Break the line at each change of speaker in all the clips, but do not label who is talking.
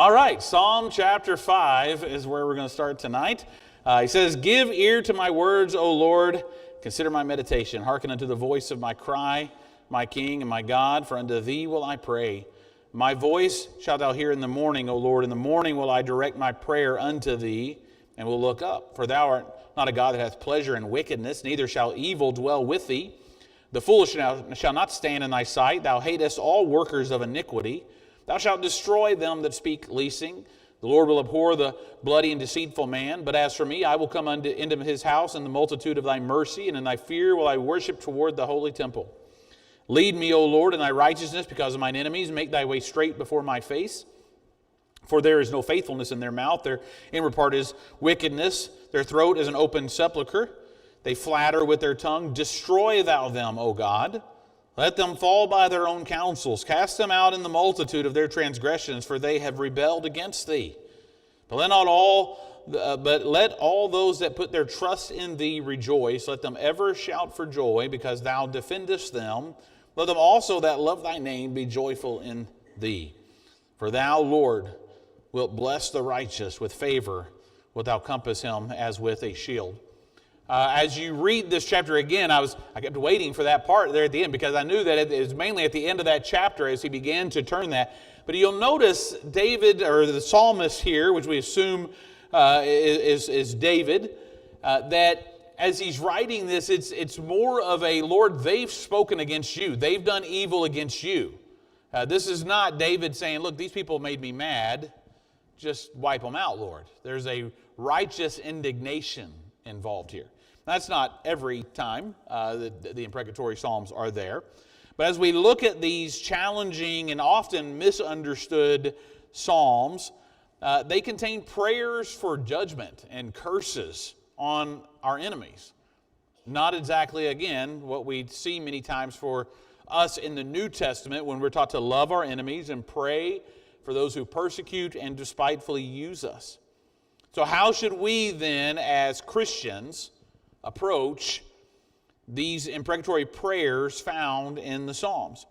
All right, Psalm chapter 5 is where we're going to start tonight. He says, "Give ear to my words, O Lord. Consider my meditation. Hearken unto the voice of my cry, my King and my God, for unto thee will I pray. My voice shalt thou hear in the morning, O Lord. In the morning will I direct my prayer unto thee, and will look up. For thou art not a God that hath pleasure in wickedness, neither shall evil dwell with thee. The foolish shall not stand in thy sight. Thou hatest all workers of iniquity. Thou shalt destroy them that speak leasing. The Lord will abhor the bloody and deceitful man. But as for me, I will come into his house in the multitude of thy mercy, and in thy fear will I worship toward the holy temple. Lead me, O Lord, in thy righteousness because of mine enemies. Make thy way straight before my face. For there is no faithfulness in their mouth. Their inward part is wickedness. Their throat is an open sepulchre. They flatter with their tongue. Destroy thou them, O God. Let them fall by their own counsels. Cast them out in the multitude of their transgressions, for they have rebelled against thee. But let all those that put their trust in thee rejoice. Let them ever shout for joy, because thou defendest them. Let them also that love thy name be joyful in thee. For thou, Lord, wilt bless the righteous. With favor wilt thou compass him as with a shield." As you read this chapter again, I kept waiting for that part there at the end, because I knew that it is mainly at the end of that chapter as he began to turn that. But you'll notice David, or the psalmist here, which we assume is David, that as he's writing this, it's more of a, Lord, they've spoken against you. They've done evil against you. This is not David saying, look, these people made me mad. Just wipe them out, Lord. There's a righteous indignation involved here. That's not every time the Imprecatory Psalms are there. But as we look at these challenging and often misunderstood Psalms, they contain prayers for judgment and curses on our enemies. Not exactly, again, what we see many times for us in the New Testament when we're taught to love our enemies and pray for those who persecute and despitefully use us. So how should we then, as Christians, approach these imprecatory prayers found in the Psalms?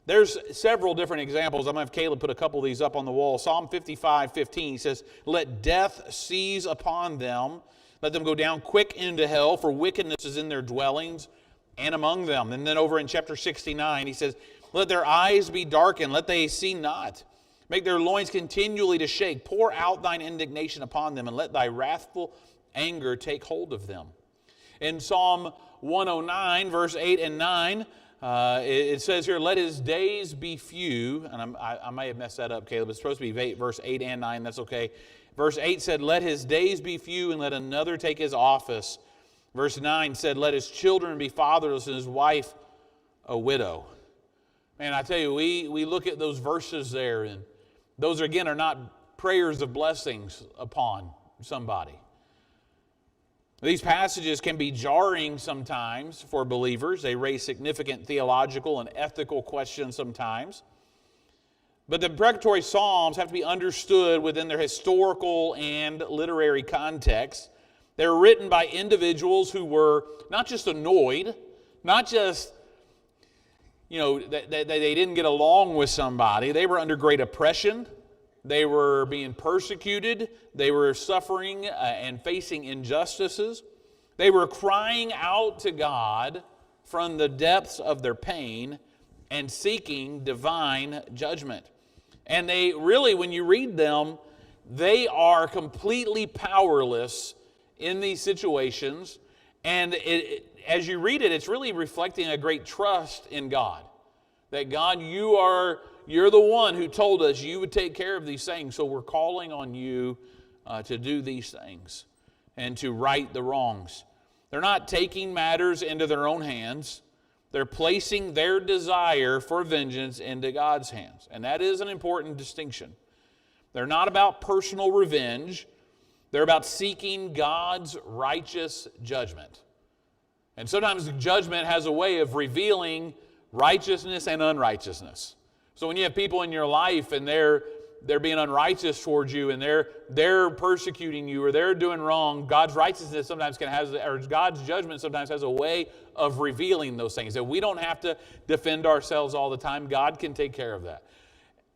There's several different examples. I'm going to have Caleb put a couple of these up on the wall. Psalm 55:15 says, "Let death seize upon them. Let them go down quick into hell, for wickedness is in their dwellings and among them." And then over in chapter 69, he says, "Let their eyes be darkened, let they see not. Make their loins continually to shake. Pour out thine indignation upon them, and let thy wrathful anger take hold of them." In Psalm 109, verse 8 and 9, it says here, "Let his days be few." And I may have messed that up, Caleb. It's supposed to be verse 8 and 9. That's okay. Verse 8 said, "Let his days be few, and let another take his office." Verse 9 said, "Let his children be fatherless, and his wife a widow." Man, I tell you, we look at those verses there, and those, again, are not prayers of blessings upon somebody. These passages can be jarring sometimes for believers. They raise significant theological and ethical questions sometimes. But the imprecatory Psalms have to be understood within their historical and literary context. They're written by individuals who were not just annoyed, not just that they didn't get along with somebody. They were under great oppression. They were being persecuted. They were suffering and facing injustices. They were crying out to God from the depths of their pain and seeking divine judgment. And they really, when you read them, they are completely powerless in these situations. And as you read it, it's really reflecting a great trust in God. That God, you're the one who told us you would take care of these things, so we're calling on you to do these things and to right the wrongs. They're not taking matters into their own hands. They're placing their desire for vengeance into God's hands. And that is an important distinction. They're not about personal revenge. They're about seeking God's righteous judgment. And sometimes judgment has a way of revealing righteousness and unrighteousness. So when you have people in your life and they're being unrighteous towards you and they're persecuting you or they're doing wrong, God's righteousness sometimes or God's judgment sometimes has a way of revealing those things. That we don't have to defend ourselves all the time. God can take care of that.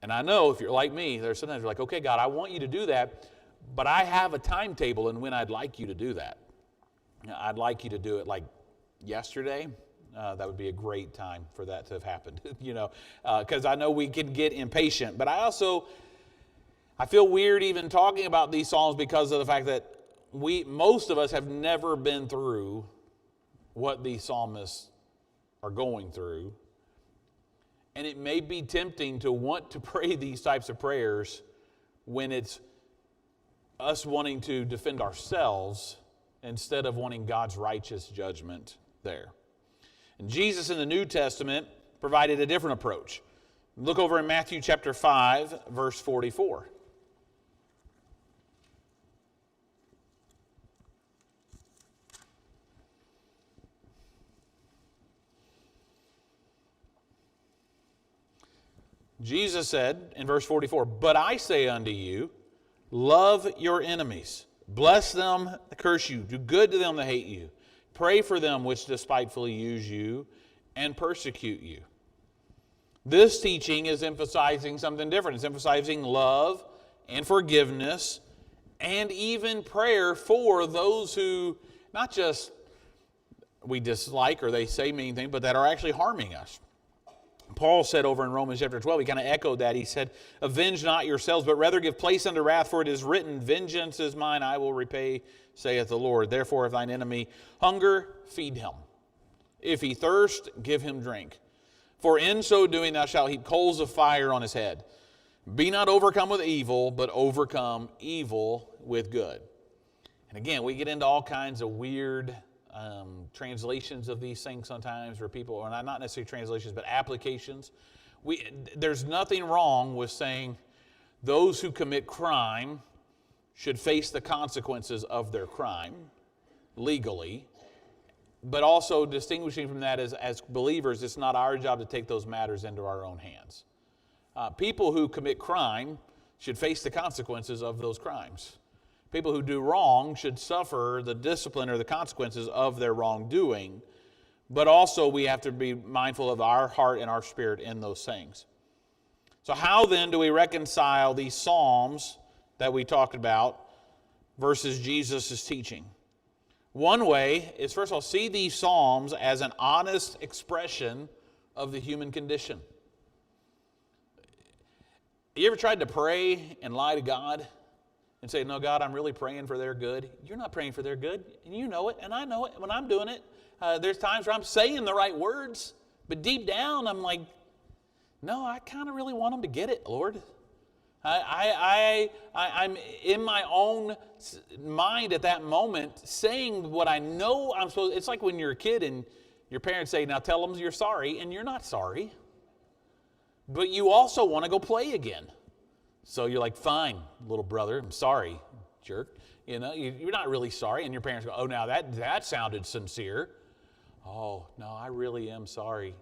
And I know if you're like me, there's sometimes you're like, okay, God, I want you to do that, but I have a timetable in when I'd like you to do that. I'd like you to do it like yesterday. That would be a great time for that to have happened, because I know we can get impatient. But I feel weird even talking about these Psalms because of the fact that most of us have never been through what these psalmists are going through. And it may be tempting to want to pray these types of prayers when it's us wanting to defend ourselves instead of wanting God's righteous judgment there. And Jesus in the New Testament provided a different approach. Look over in Matthew chapter 5, verse 44. Jesus said in verse 44, "But I say unto you, love your enemies, bless them that curse you, do good to them that hate you, pray for them which despitefully use you and persecute you." This teaching is emphasizing something different. It's emphasizing love and forgiveness and even prayer for those who not just we dislike or they say mean things, but that are actually harming us. Paul said over in Romans chapter 12, he kind of echoed that. He said, "Avenge not yourselves, but rather give place unto wrath, for it is written, Vengeance is mine, I will repay, saith the Lord. Therefore, if thine enemy hunger, feed him. If he thirst, give him drink. For in so doing thou shalt heap coals of fire on his head. Be not overcome with evil, but overcome evil with good." And again, we get into all kinds of weird translations of these things sometimes where people, or not necessarily translations, but applications. There's nothing wrong with saying those who commit crime should face the consequences of their crime legally, but also distinguishing from that as believers, it's not our job to take those matters into our own hands. People who commit crime should face the consequences of those crimes. People who do wrong should suffer the discipline or the consequences of their wrongdoing, but also we have to be mindful of our heart and our spirit in those things. So how then do we reconcile these Psalms that we talked about versus Jesus' teaching? One way is, first of all, see these Psalms as an honest expression of the human condition. You ever tried to pray and lie to God? And say, "No, God, I'm really praying for their good." You're not praying for their good, and you know it, and I know it when I'm doing it. There's times where I'm saying the right words, but deep down I'm like, no, I kind of really want them to get it, Lord. I'm in my own mind at that moment saying what I know I'm supposed to. It's like when you're a kid and your parents say, "Now tell them you're sorry," and you're not sorry. But you also want to go play again. So you're like, "Fine, little brother, I'm sorry, jerk." You're not really sorry. And your parents go, "Oh, now that sounded sincere." "Oh, no, I really am sorry."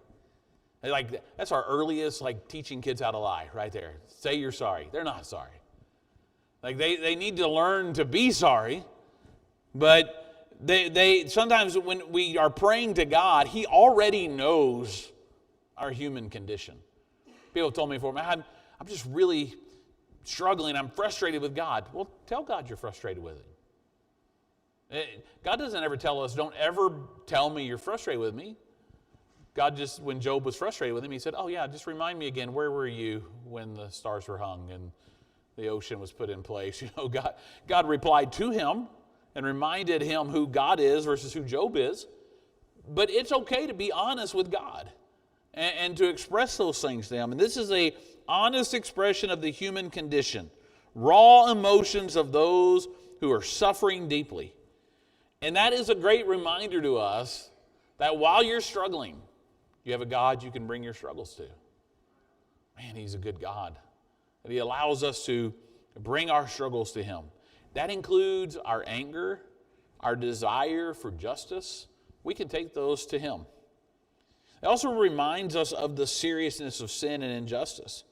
That's our earliest teaching kids how to lie right there. Say you're sorry. They're not sorry. They need to learn to be sorry. But they sometimes when we are praying to God, He already knows our human condition. People have told me before, "Man, I'm just really struggling, I'm frustrated with God." Well, tell God you're frustrated with Him. God doesn't ever tell us, "Don't ever tell me you're frustrated with me." God just, when Job was frustrated with Him, He said, "Oh yeah, just remind me again, where were you when the stars were hung and the ocean was put in place?" God replied to him and reminded him who God is versus who Job is. But it's okay to be honest with God and to express those things to Him. And this is a honest expression of the human condition, raw emotions of those who are suffering deeply. And that is a great reminder to us that while you're struggling, you have a God you can bring your struggles to. Man, He's a good God. And He allows us to bring our struggles to Him. That includes our anger, our desire for justice. We can take those to Him. It also reminds us of the seriousness of sin and injustice.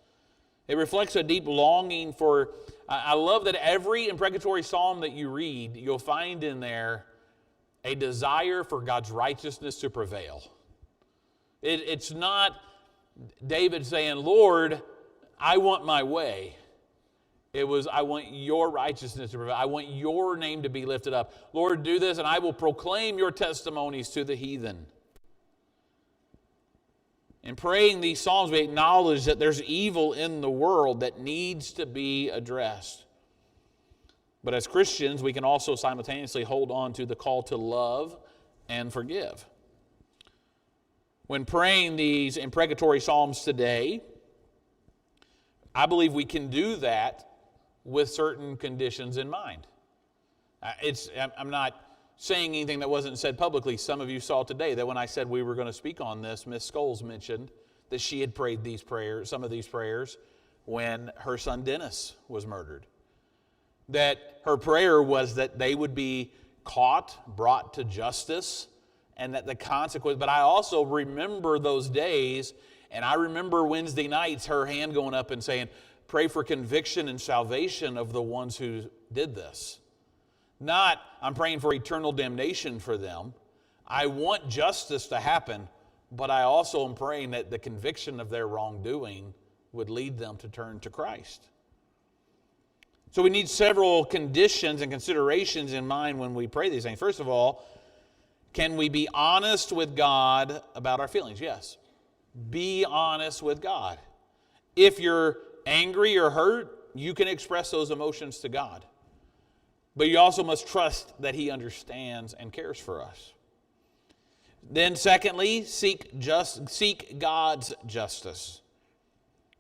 It reflects a deep longing for, I love that every imprecatory psalm that you read, you'll find in there a desire for God's righteousness to prevail. It's not David saying, "Lord, I want my way. It was, I want your righteousness to prevail. I want your name to be lifted up. Lord, do this, and I will proclaim your testimonies to the heathen. In praying these psalms, we acknowledge that there's evil in the world that needs to be addressed. But as Christians, we can also simultaneously hold on to the call to love and forgive. When praying these imprecatory psalms today, I believe we can do that with certain conditions in mind. I'm not saying anything that wasn't said publicly. Some of you saw today that when I said we were going to speak on this, Miss Scholes mentioned that she had prayed these prayers, some of these prayers, when her son Dennis was murdered. That her prayer was that they would be caught, brought to justice, and that the consequence. But I also remember those days, and I remember Wednesday nights, her hand going up and saying, pray for conviction and salvation of the ones who did this. Not, I'm praying for eternal damnation for them. I want justice to happen, but I also am praying that the conviction of their wrongdoing would lead them to turn to Christ. So we need several conditions and considerations in mind when we pray these things. First of all, can we be honest with God about our feelings? Yes. Be honest with God. If you're angry or hurt, you can express those emotions to God. But you also must trust that He understands and cares for us. Then secondly, seek God's justice.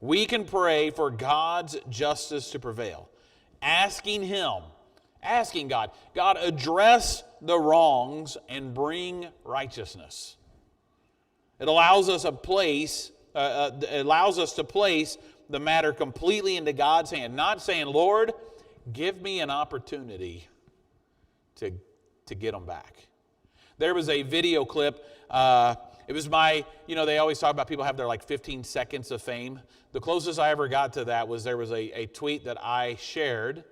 We can pray for God's justice to prevail. Asking God, God, address the wrongs and bring righteousness. It allows us to place the matter completely into God's hand. Not saying, Lord, give me an opportunity to get them back. There was a video clip. It was they always talk about people have their 15 seconds of fame. The closest I ever got to that was there was a tweet that I shared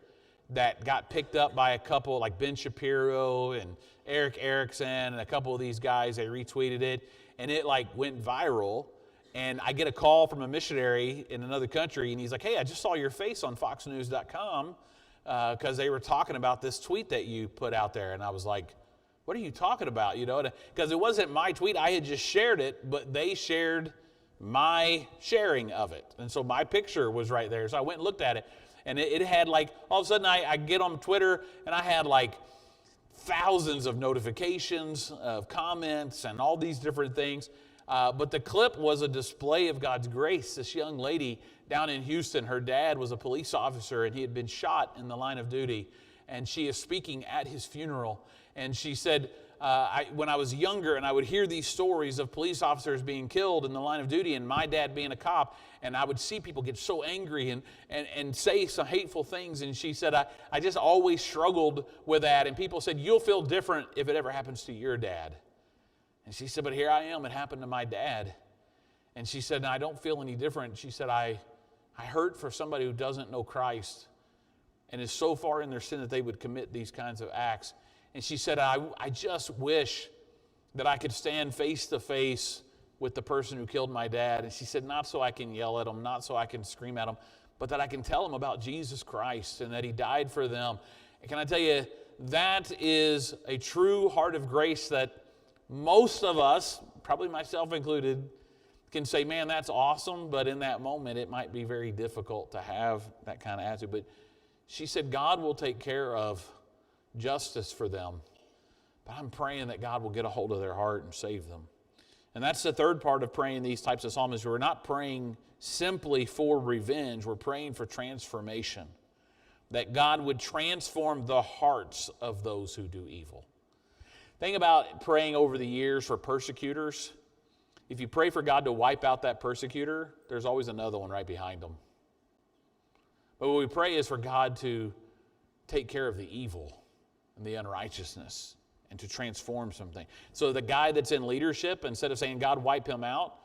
that got picked up by a couple like Ben Shapiro and Eric Erickson and a couple of these guys. They retweeted it, and it went viral. And I get a call from a missionary in another country, and he's like, hey, I just saw your face on foxnews.com because they were talking about this tweet that you put out there. And I was like, what are you talking about? Because it wasn't my tweet. I had just shared it, but they shared my sharing of it. And so my picture was right there. So I went and looked at it, and it had all of a sudden I get on Twitter, and I had thousands of notifications of comments and all these different things. But the clip was a display of God's grace. This young lady down in Houston, her dad was a police officer, and he had been shot in the line of duty. And she is speaking at his funeral. And she said, when I was younger and I would hear these stories of police officers being killed in the line of duty and my dad being a cop, and I would see people get so angry and say some hateful things. And she said, I just always struggled with that. And people said, you'll feel different if it ever happens to your dad. And she said, but here I am, it happened to my dad. And she said, I don't feel any different. She said, I hurt for somebody who doesn't know Christ and is so far in their sin that they would commit these kinds of acts. And she said, I just wish that I could stand face to face with the person who killed my dad. And she said, not so I can yell at them, not so I can scream at them, but that I can tell them about Jesus Christ and that He died for them. And can I tell you, that is a true heart of grace that most of us, probably myself included, can say, man, that's awesome, but in that moment it might be very difficult to have that kind of attitude. But she said, God will take care of justice for them, but I'm praying that God will get a hold of their heart and save them. And that's the third part of praying these types of psalms. We're not praying simply for revenge, we're praying for transformation, that God would transform the hearts of those who do evil. Think about praying over the years for persecutors. If you pray for God to wipe out that persecutor, there's always another one right behind them. But what we pray is for God to take care of the evil and the unrighteousness and to transform something. So the guy that's in leadership, instead of saying, God, wipe him out,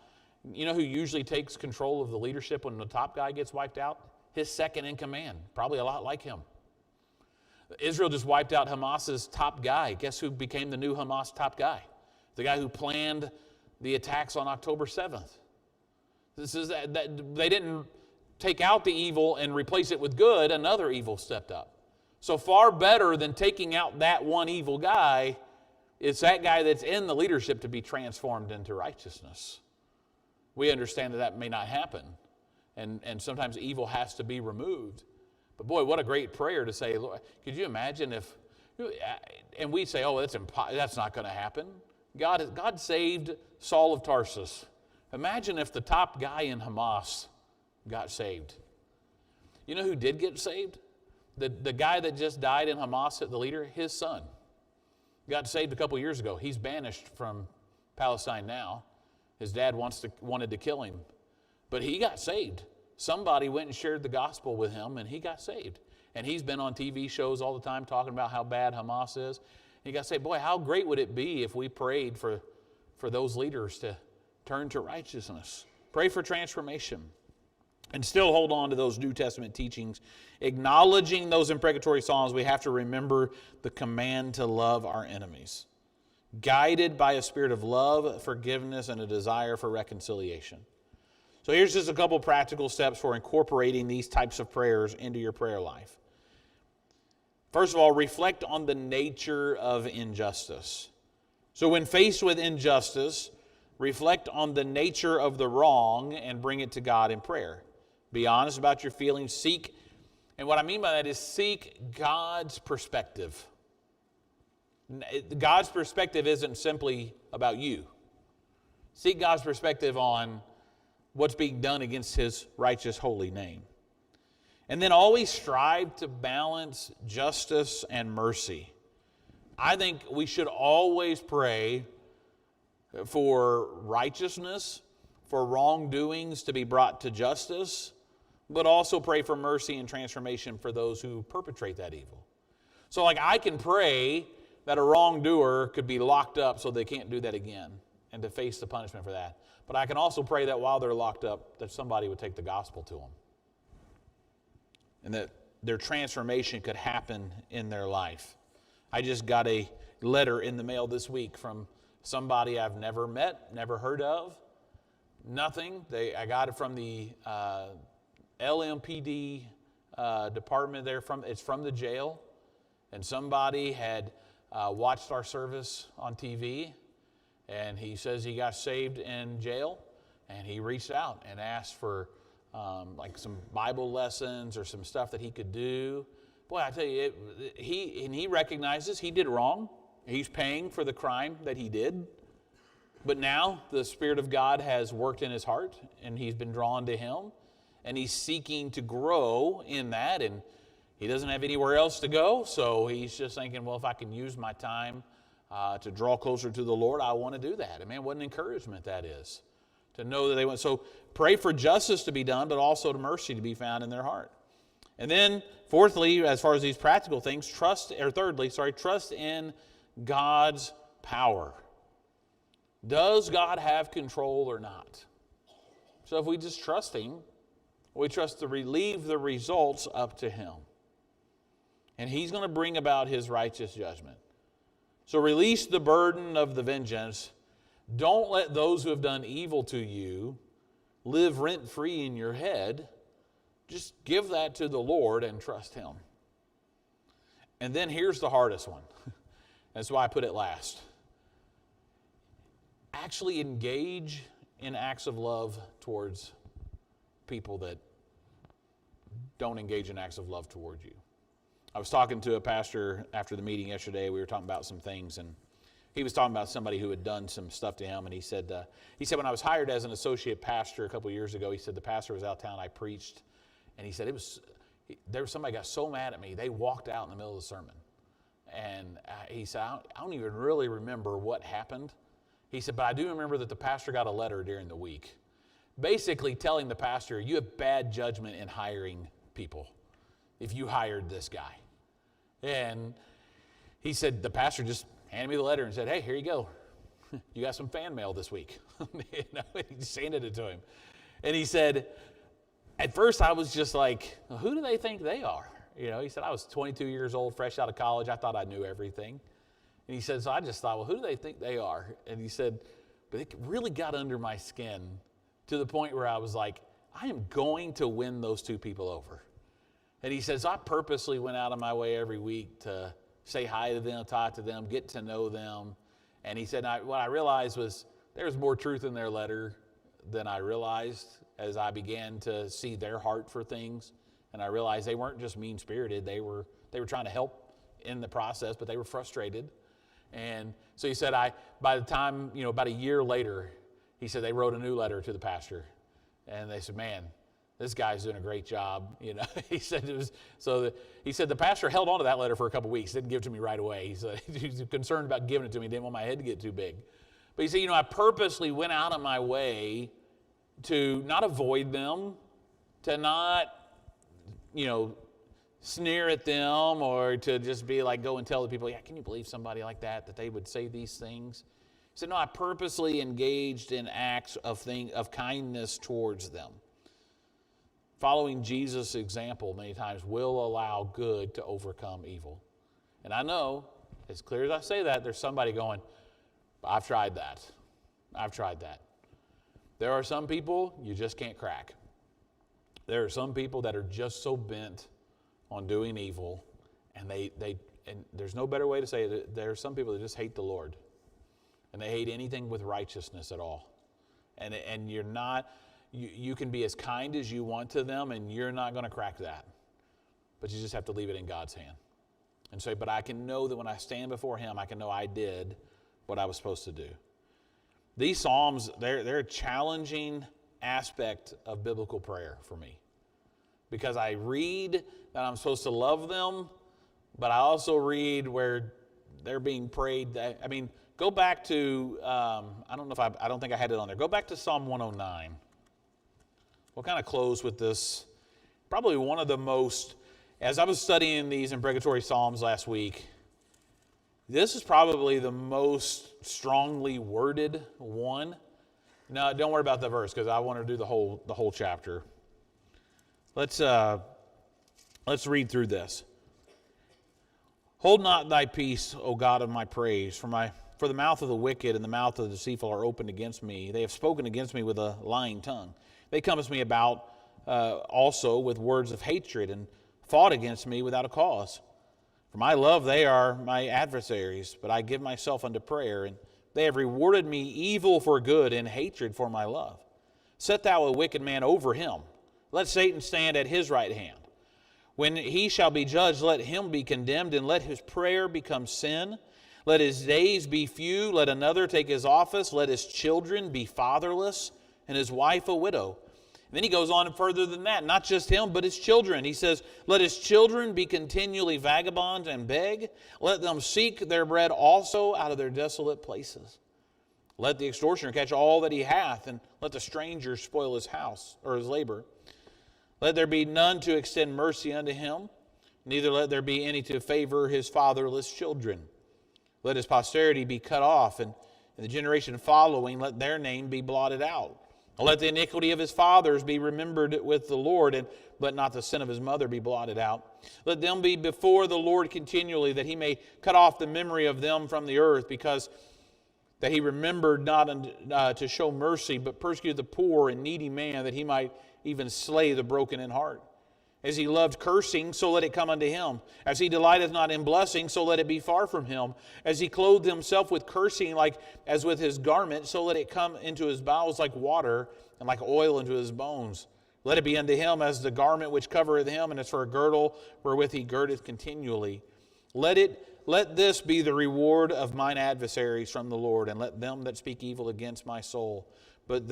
you know who usually takes control of the leadership when the top guy gets wiped out? His second in command, probably a lot like him. Israel just wiped out Hamas's top guy. Guess who became the new Hamas top guy? The guy who planned the attacks on October 7th. They didn't take out the evil and replace it with good, another evil stepped up. So far better than taking out that one evil guy, it's that guy that's in the leadership to be transformed into righteousness. We understand that that may not happen, and sometimes evil has to be removed. But boy, what a great prayer to say, Lord, could you imagine if, and we say, oh, that's not going to happen. God saved Saul of Tarsus. Imagine if the top guy in Hamas got saved. You know who did get saved? The guy that just died in Hamas, the leader, his son. Got saved a couple years ago. He's banished from Palestine now. His dad wanted to kill him. But he got saved. Somebody went and shared the gospel with him, and he got saved. And he's been on TV shows all the time talking about how bad Hamas is. And he got saved. Boy, how great would it be if we prayed for those leaders to turn to righteousness. Pray for transformation. And still hold on to those New Testament teachings. Acknowledging those imprecatory psalms, we have to remember the command to love our enemies. Guided by a spirit of love, forgiveness, and a desire for reconciliation. So here's just a couple practical steps for incorporating these types of prayers into your prayer life. First of all, reflect on the nature of injustice. So when faced with injustice, reflect on the nature of the wrong and bring it to God in prayer. Be honest about your feelings. Seek, and what I mean by that is seek God's perspective. God's perspective isn't simply about you. Seek God's perspective on what's being done against His righteous holy name. And then always strive to balance justice and mercy. I think we should always pray for righteousness, for wrongdoings to be brought to justice, but also pray for mercy and transformation for those who perpetrate that evil. So like I can pray that a wrongdoer could be locked up so they can't do that again and to face the punishment for that. But I can also pray that while they're locked up, that somebody would take the gospel to them. And that their transformation could happen in their life. I just got a letter in the mail this week from somebody I've never met, never heard of, nothing. I got it from the LMPD department there. It's from the jail. And somebody had watched our service on TV. And he says he got saved in jail. And he reached out and asked for like some Bible lessons or some stuff that he could do. Boy, I tell you, he recognizes he did wrong. He's paying for the crime that he did. But now the Spirit of God has worked in his heart, and he's been drawn to Him. And he's seeking to grow in that, and he doesn't have anywhere else to go. So he's just thinking, well, if I can use my time to draw closer to the Lord, I want to do that. And man, what an encouragement that is. To know that they went. So pray for justice to be done, but also to mercy to be found in their heart. And then, fourthly, as far as these practical things, trust in God's power. Does God have control or not? So if we just trust Him, we trust to leave the results up to Him. And He's going to bring about His righteous judgment. So release the burden of the vengeance. Don't let those who have done evil to you live rent-free in your head. Just give that to the Lord and trust Him. And then here's the hardest one. That's why I put it last. Actually engage in acts of love towards people that don't engage in acts of love toward you. I was talking to a pastor after the meeting yesterday. We were talking about some things, and he was talking about somebody who had done some stuff to him, and he said, when I was hired as an associate pastor a couple years ago, he said the pastor was out of town, I preached, and he said there was somebody got so mad at me, they walked out in the middle of the sermon. And he said, I don't even really remember what happened. He said, but I do remember that the pastor got a letter during the week, basically telling the pastor, you have bad judgment in hiring people if you hired this guy. And he said, the pastor just handed me the letter and said, hey, here you go. You got some fan mail this week. He just handed it to him. And he said, at first I was just like, well, who do they think they are? He said, I was 22 years old, fresh out of college. I thought I knew everything. And he said, so I just thought, well, who do they think they are? And he said, but it really got under my skin to the point where I was like, I am going to win those two people over. And he says, I purposely went out of my way every week to say hi to them, talk to them, get to know them. And he said, what I realized was there was more truth in their letter than I realized as I began to see their heart for things. And I realized they weren't just mean-spirited. They were trying to help in the process, but they were frustrated. And so he said, by the time, about a year later, he said they wrote a new letter to the pastor. And they said, man, this guy's doing a great job. He said he said the pastor held on to that letter for a couple weeks, didn't give it to me right away. He said he's concerned about giving it to me, didn't want my head to get too big. But he said, I purposely went out of my way to not avoid them, to not, sneer at them, or to just be like, go and tell the people, yeah, can you believe somebody like that they would say these things? He said, no, I purposely engaged in acts of kindness towards them. Following Jesus' example many times will allow good to overcome evil. And I know, as clear as I say that, there's somebody going, I've tried that. I've tried that. There are some people you just can't crack. There are some people that are just so bent on doing evil, and and there's no better way to say it. There are some people that just hate the Lord, and they hate anything with righteousness at all. And you're not, you can be as kind as you want to them, and you're not going to crack that. But you just have to leave it in God's hand. And say, but I can know that when I stand before Him, I can know I did what I was supposed to do. These Psalms, they're a challenging aspect of biblical prayer for me. Because I read that I'm supposed to love them, but I also read where they're being prayed. Go back to, I don't think I had it on there. Go back to Psalm 109. We'll kind of close with this. Probably one of the most, as I was studying these Imprecatory Psalms last week, this is probably the most strongly worded one. No, don't worry about the verse, because I want to do the whole chapter. Let's read through this. Hold not thy peace, O God of my praise, for the mouth of the wicked and the mouth of the deceitful are opened against me. They have spoken against me with a lying tongue. They compass me about also with words of hatred, and fought against me without a cause. For my love they are my adversaries, but I give myself unto prayer, and they have rewarded me evil for good and hatred for my love. Set thou a wicked man over him. Let Satan stand at his right hand. When he shall be judged, let him be condemned, and let his prayer become sin. Let his days be few. Let another take his office. Let his children be fatherless, and his wife a widow. And then he goes on further than that. Not just him, but his children. He says, let his children be continually vagabonds and beg. Let them seek their bread also out of their desolate places. Let the extortioner catch all that he hath, and let the stranger spoil his house or his labor. Let there be none to extend mercy unto him, neither let there be any to favor his fatherless children. Let his posterity be cut off, and in the generation following, let their name be blotted out. Let the iniquity of his fathers be remembered with the Lord, and let not the sin of his mother be blotted out. Let them be before the Lord continually, that he may cut off the memory of them from the earth, because that he remembered not to show mercy, but persecuted the poor and needy man, that he might even slay the broken in heart. As he loved cursing, so let it come unto him. As he delighteth not in blessing, so let it be far from him. As he clothed himself with cursing, like as with his garment, so let it come into his bowels like water, and like oil into his bones. Let it be unto him as the garment which covereth him, and as for a girdle wherewith he girdeth continually. Let this be the reward of mine adversaries from the Lord, and let them that speak evil against my soul. But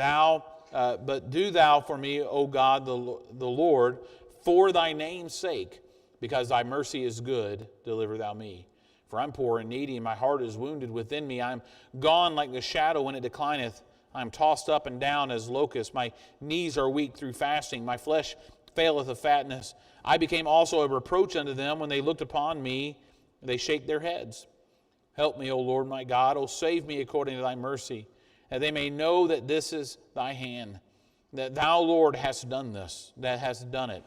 do thou for me, O God, the Lord, for thy name's sake, because thy mercy is good, deliver thou me. For I'm poor and needy, and my heart is wounded within me. I am gone like the shadow when it declineth. I am tossed up and down as locusts. My knees are weak through fasting. My flesh faileth of fatness. I became also a reproach unto them when they looked upon me. They shake their heads. Help me, O Lord my God. O save me according to thy mercy, that they may know that this is thy hand, that thou, Lord, hast done this, that hast done it.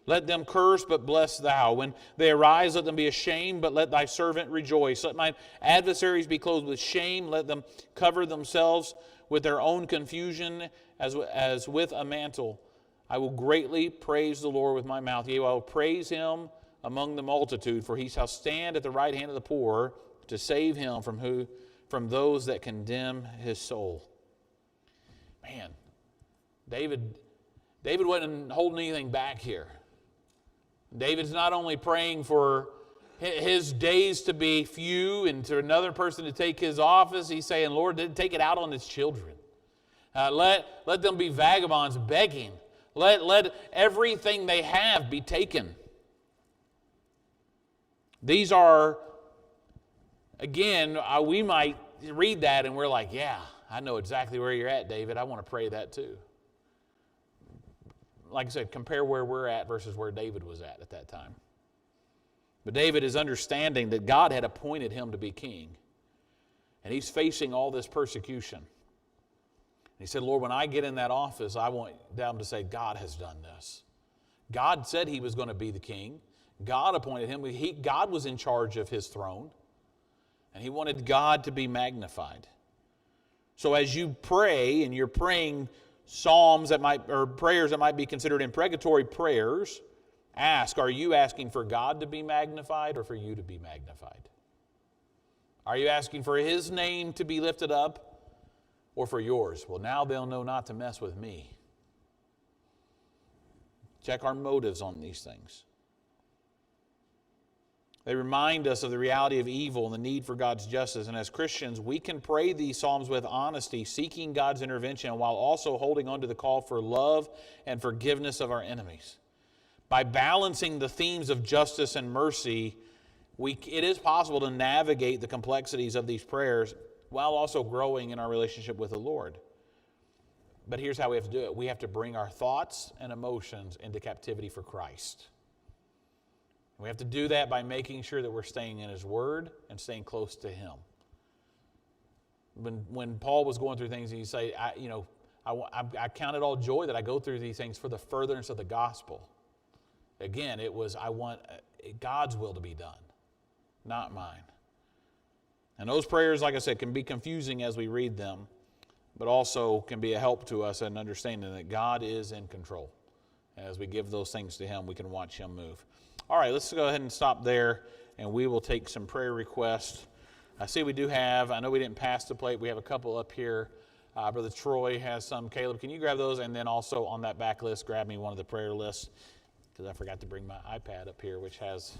Let them curse, but bless thou. When they arise, let them be ashamed, but let thy servant rejoice. Let mine adversaries be clothed with shame. Let them cover themselves with their own confusion as with a mantle. I will greatly praise the Lord with my mouth. Yea, I will praise him among the multitude, for he shall stand at the right hand of the poor to save him from those that condemn his soul. Man, David wasn't holding anything back here. David's not only praying for his days to be few and to another person to take his office, he's saying, Lord, take it out on his children. Let them be vagabonds begging. Let everything they have be taken. These are, again, we might read that and we're like, yeah, I know exactly where you're at, David. I want to pray that too. Like I said, compare where we're at versus where David was at that time. But David is understanding that God had appointed him to be king. And he's facing all this persecution. He said, Lord, when I get in that office, I want them to say, God has done this. God said he was going to be the king. God appointed him. God was in charge of his throne. And he wanted God to be magnified. So as you pray, and you're praying psalms or prayers that might be considered imprecatory prayers, ask, are you asking for God to be magnified or for you to be magnified? Are you asking for his name to be lifted up or for yours? Well, now they'll know not to mess with me. Check our motives on these things. They remind us of the reality of evil and the need for God's justice. And as Christians, we can pray these psalms with honesty, seeking God's intervention while also holding on to the call for love and forgiveness of our enemies. By balancing the themes of justice and mercy, it is possible to navigate the complexities of these prayers while also growing in our relationship with the Lord. But here's how we have to do it. We have to bring our thoughts and emotions into captivity for Christ. We have to do that by making sure that we're staying in his word and staying close to him. When Paul was going through things, he'd say, I count it all joy that I go through these things for the furtherance of the gospel. Again, it was, I want God's will to be done, not mine. And those prayers, like I said, can be confusing as we read them, but also can be a help to us in understanding that God is in control. And as we give those things to him, we can watch him move. All right, let's go ahead and stop there, and we will take some prayer requests. I see we do have, I know we didn't pass the plate, we have a couple up here. Brother Troy has some. Caleb, can you grab those? And then also on that back list, grab me one of the prayer lists, because I forgot to bring my iPad up here, which has